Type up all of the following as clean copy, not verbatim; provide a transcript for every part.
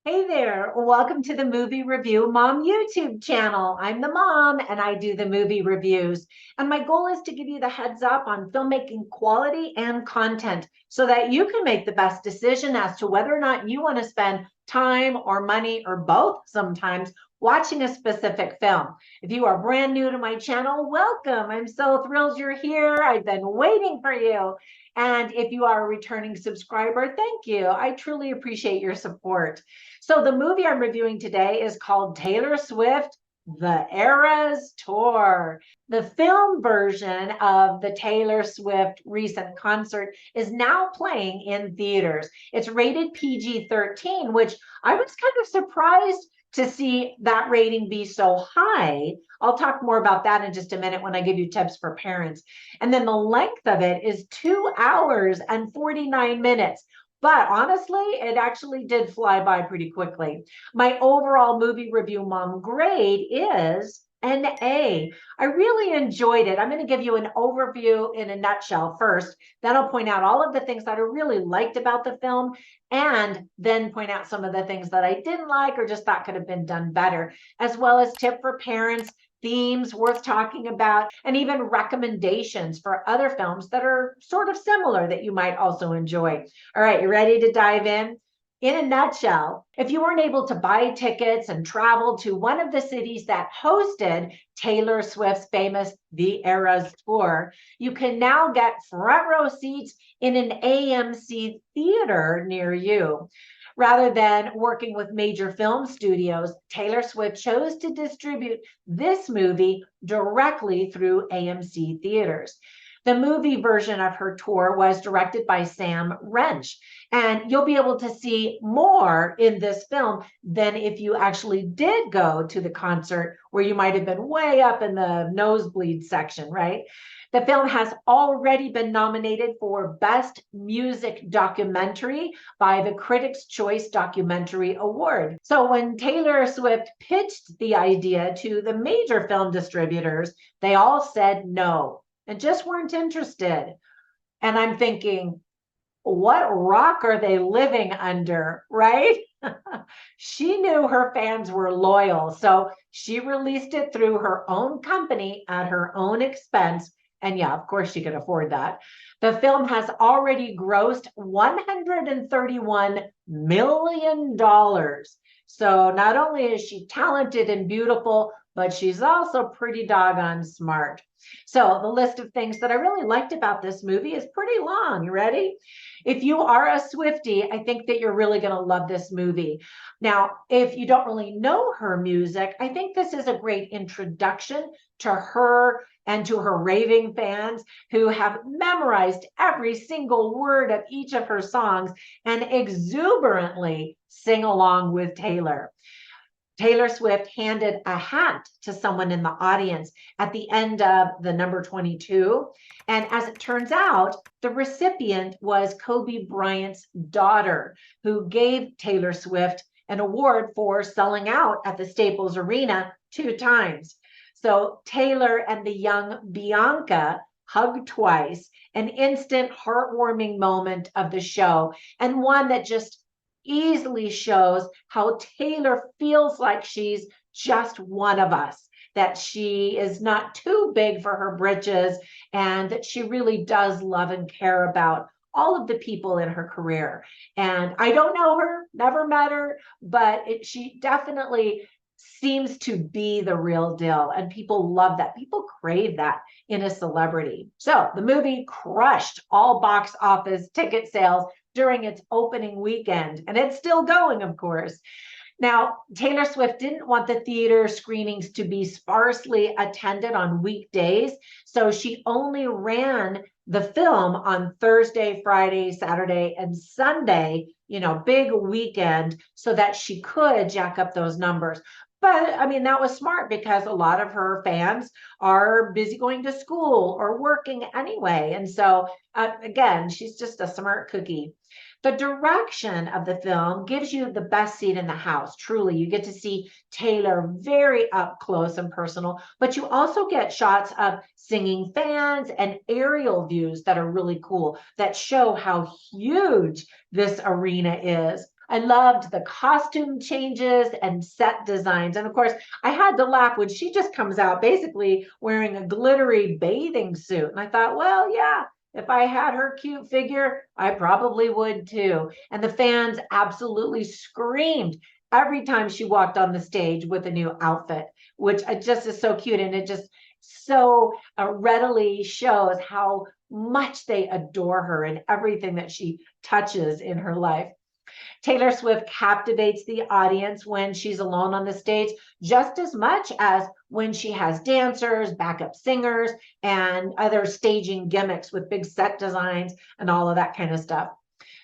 Hey there, welcome to the Movie Review Mom YouTube channel. I'm the mom and I do the movie reviews. And my goal is to give you the heads up on filmmaking quality and content so that you can make the best decision as to whether or not you want to spend time or money or both sometimes watching a specific film. If you are brand new to my channel, welcome. I'm so thrilled you're here. I've been waiting for you. And if you are a returning subscriber, thank you. I truly appreciate your support. So the movie I'm reviewing today is called Taylor Swift, The Eras Tour. The film version of the Taylor Swift recent concert is now playing in theaters. It's rated PG-13, which I was kind of surprised to see that rating be so high. I'll talk more about that in just a minute when I give you tips for parents. And then the length of it is 2 hours and 49 minutes. But honestly, it actually did fly by pretty quickly. My overall movie review mom grade is an A. I really enjoyed it. I'm going to give you an overview in a nutshell first. Then I'll point out all of the things that I really liked about the film and then point out some of the things that I didn't like or just thought could have been done better, as well as tip for parents, themes worth talking about, and even recommendations for other films that are sort of similar that you might also enjoy. All right, you ready to dive in? In a nutshell, if you weren't able to buy tickets and travel to one of the cities that hosted Taylor Swift's famous The Eras Tour, you can now get front row seats in an AMC theater near you. Rather than working with major film studios, Taylor Swift chose to distribute this movie directly through AMC theaters. The movie version of her tour was directed by Sam Wrench, and you'll be able to see more in this film than if you actually did go to the concert where you might have been way up in the nosebleed section, right? The film has already been nominated for Best Music Documentary by the Critics' Choice Documentary Award. So when Taylor Swift pitched the idea to the major film distributors, they all said no and just weren't interested. And I'm thinking, what rock are they living under, right? She knew her fans were loyal, so she released it through her own company at her own expense. And yeah, of course, she could afford that. The film has already grossed $131 million. So not only is she talented and beautiful, but she's also pretty doggone smart. So the list of things that I really liked about this movie is pretty long. You ready? If you are a Swiftie, I think that you're really going to love this movie. Now, if you don't really know her music, I think this is a great introduction to her and to her raving fans who have memorized every single word of each of her songs and exuberantly sing along with Taylor. Taylor Swift handed a hat to someone in the audience at the end of the number 22. And as it turns out, the recipient was Kobe Bryant's daughter, who gave Taylor Swift an award for selling out at the Staples Arena 2 times. So Taylor and the young Bianca hugged twice, an instant heartwarming moment of the show, and one that just easily shows how Taylor feels like she's just one of us, that she is not too big for her britches, and that she really does love and care about all of the people in her career. And I don't know her, never met her, but she definitely seems to be the real deal. And people love that. People crave that in a celebrity. So the movie crushed all box office ticket sales during its opening weekend, and it's still going, of course. Now, Taylor Swift didn't want the theater screenings to be sparsely attended on weekdays, so she only ran the film on Thursday, Friday, Saturday, and Sunday, big weekend, so that she could jack up those numbers. But I mean, that was smart because a lot of her fans are busy going to school or working anyway. And so, again, she's just a smart cookie. The direction of the film gives you the best seat in the house. Truly, you get to see Taylor very up close and personal, but you also get shots of singing fans and aerial views that are really cool, that show how huge this arena is. I loved the costume changes and set designs. And of course, I had to laugh when she just comes out basically wearing a glittery bathing suit. And I thought, well, yeah, if I had her cute figure, I probably would too. And the fans absolutely screamed every time she walked on the stage with a new outfit, which just is so cute. And it just so readily shows how much they adore her and everything that she touches in her life. Taylor Swift captivates the audience when she's alone on the stage just as much as when she has dancers, backup singers, and other staging gimmicks with big set designs and all of that kind of stuff.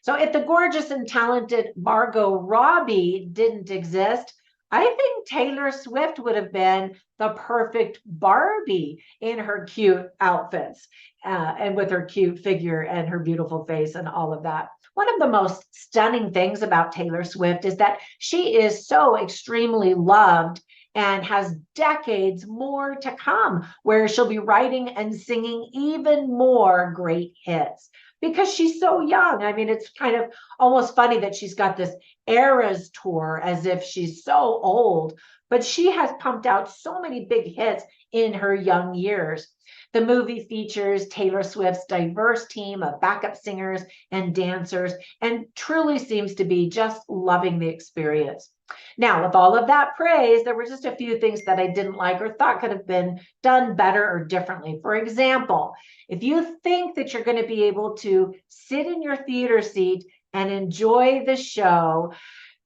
So if the gorgeous and talented Margot Robbie didn't exist, I think Taylor Swift would have been the perfect Barbie in her cute outfits and with her cute figure and her beautiful face and all of that. One of the most stunning things about Taylor Swift is that she is so extremely loved and has decades more to come where she'll be writing and singing even more great hits because she's so young. I mean, it's kind of almost funny that she's got this Eras tour as if she's so old, but she has pumped out so many big hits in her young years. The movie features Taylor Swift's diverse team of backup singers and dancers and truly seems to be just loving the experience. Now, with all of that praise, there were just a few things that I didn't like or thought could have been done better or differently. For example, if you think that you're going to be able to sit in your theater seat and enjoy the show,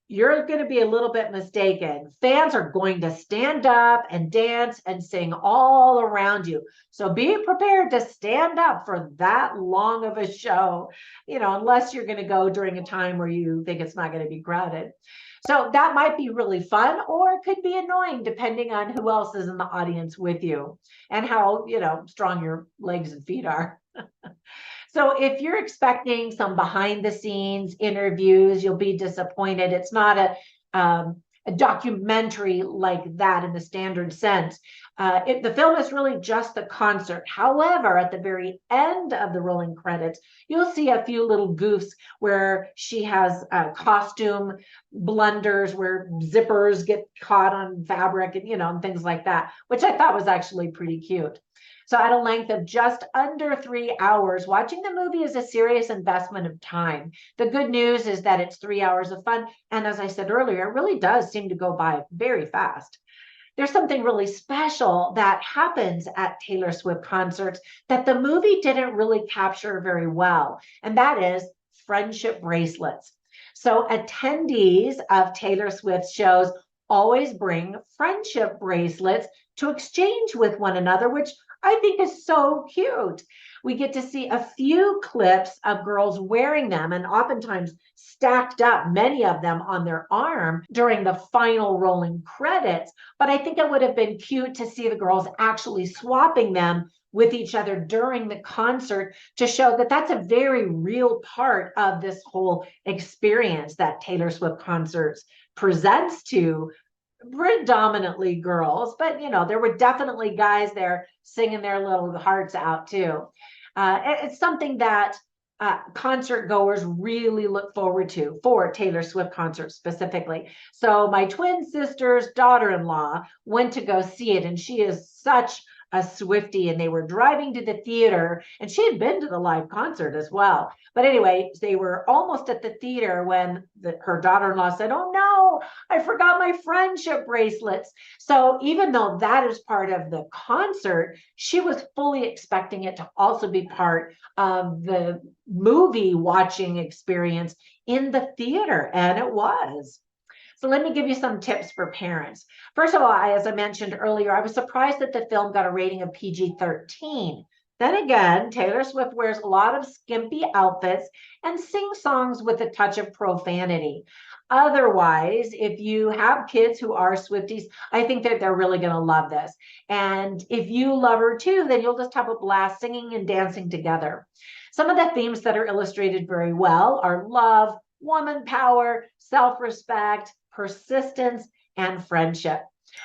you're going to be a little bit mistaken. Fans are going to stand up and dance and sing all around you. So be prepared to stand up for that long of a show, unless you're going to go during a time where you think it's not going to be crowded. So that might be really fun, or it could be annoying depending on who else is in the audience with you and how, strong your legs and feet are. So if you're expecting some behind the scenes interviews, you'll be disappointed. It's not a documentary like that in the standard sense. The film is really just the concert. However, at the very end of the rolling credits, you'll see a few little goofs where she has costume blunders where zippers get caught on fabric and, and things like that, which I thought was actually pretty cute. So at a length of just under 3 hours, watching the movie is a serious investment of time. The good news is that it's 3 hours of fun. And as I said earlier, it really does seem to go by very fast. There's something really special that happens at Taylor Swift concerts that the movie didn't really capture very well. And that is friendship bracelets. So attendees of Taylor Swift shows always bring friendship bracelets to exchange with one another, which I think is so cute. We get to see a few clips of girls wearing them and oftentimes stacked up, many of them on their arm during the final rolling credits. But I think it would have been cute to see the girls actually swapping them with each other during the concert to show that that's a very real part of this whole experience that Taylor Swift concerts presents to predominantly girls, but there were definitely guys there singing their little hearts out too. It's something that concert goers really look forward to for Taylor Swift concerts specifically. So my twin sister's daughter-in-law went to go see it, and she is such a Swiftie, and they were driving to the theater, and she had been to the live concert as well. But anyway, they were almost at the theater when her daughter-in-law said, "Oh no, I forgot my friendship bracelets." So even though that is part of the concert, she was fully expecting it to also be part of the movie watching experience in the theater, and it was. So let me give you some tips for parents. First of all, as I mentioned earlier, I was surprised that the film got a rating of PG-13. Then again, Taylor Swift wears a lot of skimpy outfits and sings songs with a touch of profanity. Otherwise, if you have kids who are Swifties, I think that they're really going to love this. And if you love her too, then you'll just have a blast singing and dancing together. Some of the themes that are illustrated very well are love, woman power, self-respect, persistence, and friendship.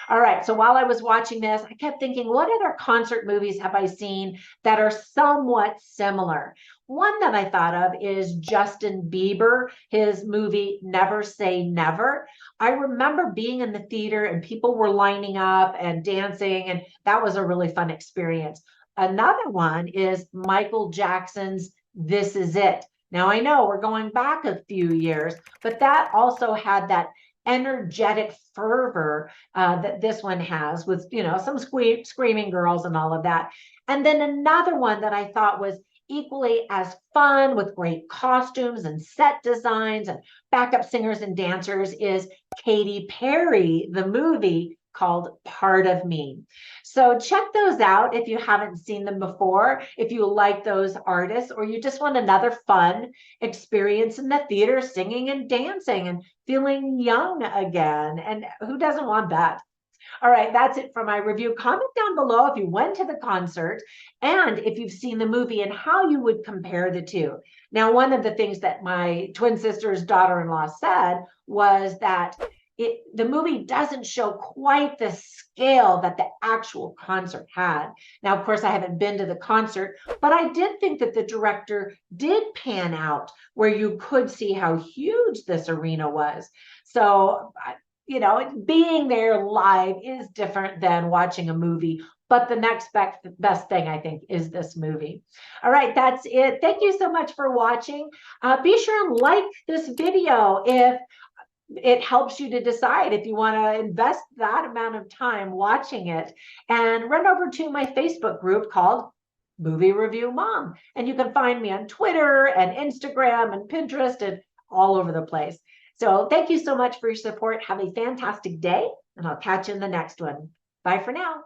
All right, so while I was watching this, I kept thinking, what other concert movies have I seen that are somewhat similar? One that I thought of is Justin Bieber, his movie Never Say Never. I remember being in the theater and people were lining up and dancing, and that was a really fun experience. Another one is Michael Jackson's This Is It. Now, I know we're going back a few years, but that also had that energetic fervor that this one has with, some screaming girls and all of that. And then another one that I thought was equally as fun with great costumes and set designs and backup singers and dancers is Katy Perry, the movie called Part of Me. So check those out if you haven't seen them before, if you like those artists, or you just want another fun experience in the theater, singing and dancing and feeling young again. And who doesn't want that? All right, that's it for my review. Comment down below if you went to the concert and if you've seen the movie and how you would compare the two. Now, one of the things that my twin sister's daughter-in-law said was that the movie doesn't show quite the scale that the actual concert had. Now, of course, I haven't been to the concert, but I did think that the director did pan out where you could see how huge this arena was. So, being there live is different than watching a movie. But the next best thing, I think, is this movie. All right, that's it. Thank you so much for watching. Be sure and like this video if it helps you to decide if you want to invest that amount of time watching it. And run over to my Facebook group called Movie Review Mom. And you can find me on Twitter and Instagram and Pinterest and all over the place. So thank you so much for your support. Have a fantastic day, and I'll catch you in the next one. Bye for now.